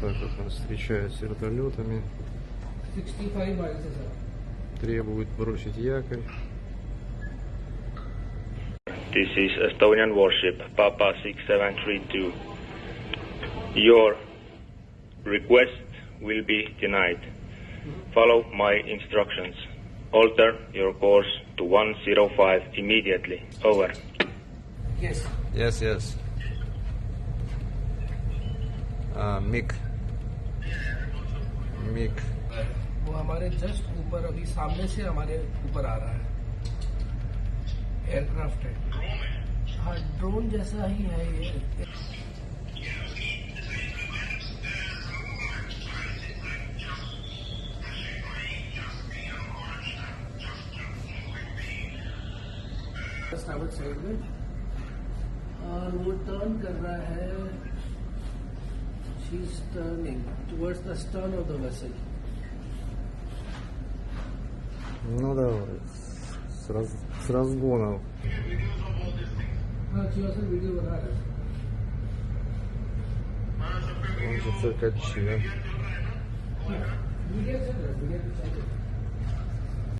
Так вот нас встречают с вертолетами. 65 miles, sir. Требуют бросить якорь. This is Estonian warship Papa 6732. Your request will be denied. Follow my instructions. Alter your course to 105 immediately. Over. Yes. Yes, yes. Mick वो हमारे just ऊपर अभी सामने से हमारे ऊपर आ रहा है। एयरक्राफ्ट है। हाँ, ड्रोन जैसा ही है ये। साइड में और वो टर्न कर रहा है। She's turning towards the stern of the vessel. Ну давай, с разгонов. हाँ, वीडियो बना रहे हैं। Он же циркачи, да? वीडियो चल रहा है, वीडियो चल रहा है।